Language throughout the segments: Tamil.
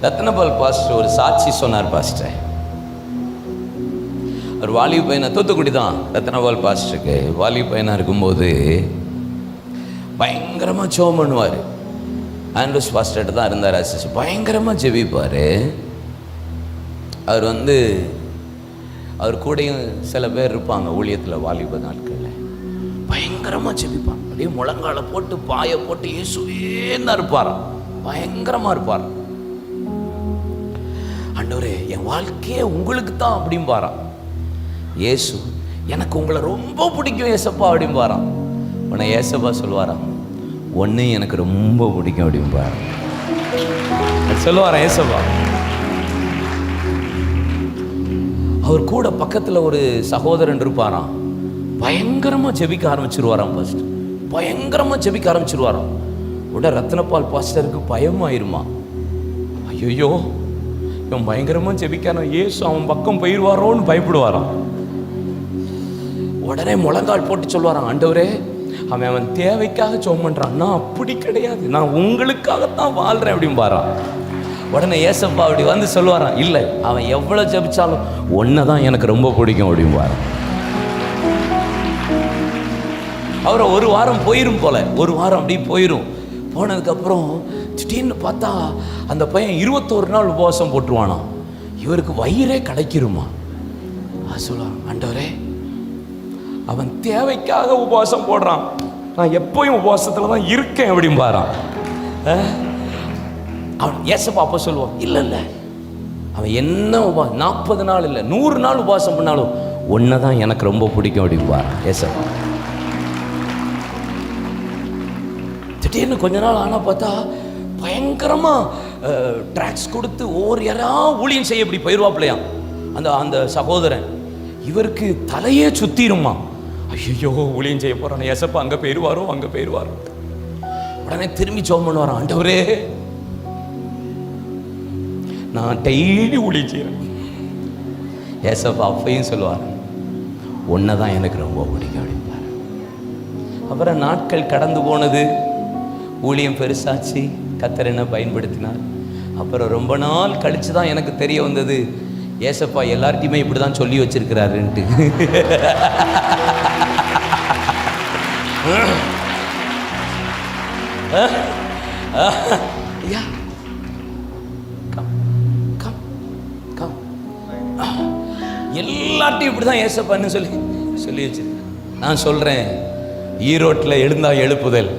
ரத்னபால் பாஸ்டர் ஒரு சாட்சி சொன்னார் பாஸ்டர். ஒரு வாலிப பையனை, தூத்துக்குடி தான் ரத்னபால் பாஸ்டருக்கு, வாலிப பையனாக இருக்கும்போது பயங்கரமாக ஜெபம் பண்ணுவார். ஆண்ட்ரூஸ் பாஸ்டர்கிட்ட தான் இருந்தார் அசிஸ்ட். பயங்கரமாக ஜெபிப்பார். அவர் கூடயும் சில பேர் இருப்பாங்க ஊழியத்தில், வாலிப நாட்களில் பயங்கரமாக ஜெபிப்பார். அப்படியே முழங்கால போட்டு பாயை போட்டு இயேசுவேன்னு இருப்பார். பயங்கரமாக இருப்பார். ஆண்டவரே, என் வாழ்க்கையே உங்களுக்கு தான் அப்படிம்பாராம். இயேசு, எனக்கு உங்களை ரொம்ப பிடிக்கும் ஏசப்பா அப்படிம்பாராம். உன்னை ஏசப்பா சொல்லுவாராம், ஒன்று எனக்கு ரொம்ப பிடிக்கும் அப்படிம்பாராம். சொல்லுவாராம் ஏசப்பா. அவர் கூட பக்கத்தில் ஒரு சகோதரன் இருப்பாராம். பயங்கரமாக ஜெபிக்க ஆரம்பிச்சிருவாராம். ஃபர்ஸ்ட் பயங்கரமாக ஜெபிக்க ஆரம்பிச்சிருவாராம். உடனே ரத்னபால் பாஸ்டருக்கு பயமாயிருமா. ஐயோ, இவன் பயங்கரமாக ஜெபிக்கான, இயேசு அவன் பக்கம் போயிடுவாரோன்னு பயப்படுவாராம். உடனே முழங்கால் போட்டு சொல்லுவாரான், ஆண்டவரே, அவன் தேவைக்காக ஜெபம் பண்ணுறான், நான் அப்படி கிடையாது, நான் உங்களுக்காகத்தான் வாழ்கிறேன் அப்படிம்பாரான். உடனே ஏசப்பா அப்படி வந்து சொல்லுவாரான், இல்லை, அவன் எவ்வளோ ஜெபிச்சாலும் ஒன்றை தான் எனக்கு ரொம்ப பிடிக்கும் அப்படிம்பாரான். அவரை ஒரு வாரம் போயிரும் போல, ஒரு வாரம் அப்படி போயிடும். போனதுக்கப்புறம் திடீர்னு பார்த்தா அந்த பையன் 21 நாள் உபவாசம் போட்டுருவானா. இவருக்கு வயிறே கிடைக்கிருமா. சொல்லுவான், ஆண்டவரே, அவன் தேவைக்காக உபவாசம் போடுறான், நான் எப்பயும் உபவாசத்தில் தான் இருக்கேன் அப்படிம்பாரான். அவன் ஏசப்பா அப்போ சொல்லுவான், இல்லை இல்லை, அவன் என்ன 40 நாள் இல்லை 100 நாள் உபவாசம் பண்ணாலும் ஒன்றை தான் எனக்கு ரொம்ப பிடிக்கும் அப்படிம்பாரான் ஏசப்பா. திடீர்னு கொஞ்ச நாள் ஆனால் பார்த்தா பயங்கரமாக ட்ராக்ஸ் கொடுத்து ஒவ்வொரு யாராவது ஊழியம் செய்ய இப்படி போயிடுவாப்பிலையாம் அந்த சகோதரன். இவருக்கு தலையே சுத்திருமா. ஐயோ, ஊழியம் செய்ய போகிறான் ஏசப்பா, அங்கே போயிடுவாரோ அங்கே போயிடுவாரோ. உடனே திரும்பி ஜெபம் பண்ணுவாரான், ஆண்டவரே, நான் டெய்லி ஊழியம் செய்கிறேன். ஏசப்பா அப்பையும் சொல்லுவார், ஒன்றை தான் எனக்கு ரொம்ப பிடிக்கும் அப்படின்பார். அப்புறம் நாட்கள் கடந்து போனது, ஊழியம் பெருசாச்சு, கர்த்தர் என்ன பயன்படுத்தினார். அப்புறம் ரொம்ப நாள் கழித்து தான் எனக்கு தெரிய வந்தது, ஏசப்பா எல்லார்ட்டையுமே இப்படி தான் சொல்லி வச்சிருக்கிறாருன்ட்டு. எல்லார்ட்டையும் இப்படி தான் ஏசப்பான்னு சொல்லி வச்சிருக்கேன். நான் சொல்கிறேன், ஈரோட்டில் எழுந்தா எழுப்புதல்,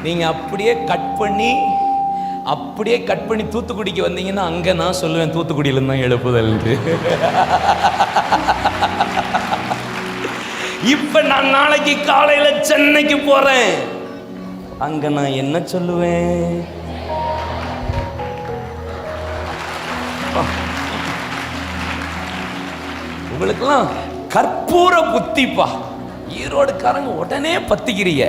நீங்கள் அப்படியே கட் பண்ணி தூத்துக்குடிக்கு வந்தீங்கன்னா அங்கே நான் சொல்லுவேன், தூத்துக்குடியில தான் எழுப்புதல். இப்போ நான் நாளைக்கு காலையில் சென்னைக்கு போகிறேன், அங்கே நான் என்ன சொல்லுவேன்? உங்களுக்கெல்லாம் கற்பூர புத்திப்பா. ஈரோடுக்காரங்க உடனே பத்திக்கிறீங்க.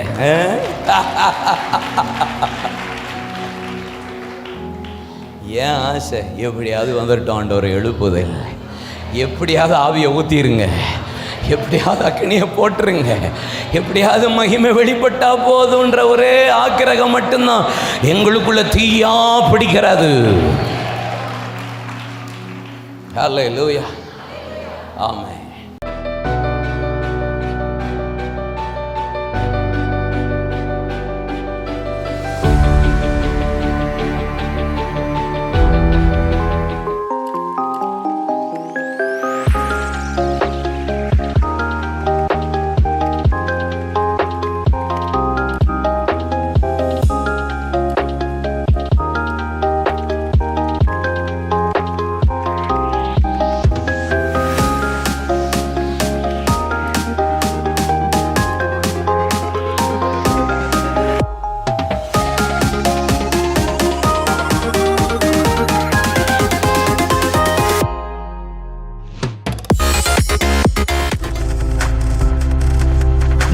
ஏன் ஆசை? எப்படியாவது வந்துட்டோம் ஆண்டவர் எழுப்புதல், எப்படியாவது ஆவியை ஊற்றிருங்க, எப்படியாவது அக்னியை போட்டுருங்க, எப்படியாவது மகிமை வெளிப்பட்டா போதுன்ற ஒரே ஆக்கிரகம் மட்டும்தான் எங்களுக்குள்ள தீயா பிடிக்கிறது. ஹல்லேலூயா, ஆமென்.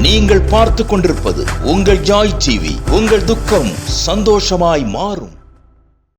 நீங்கள் பார்த்து கொண்டிருப்பது உங்கள் ஜாய் டிவி. உங்கள் துக்கம் சந்தோஷமாய் மாறும்.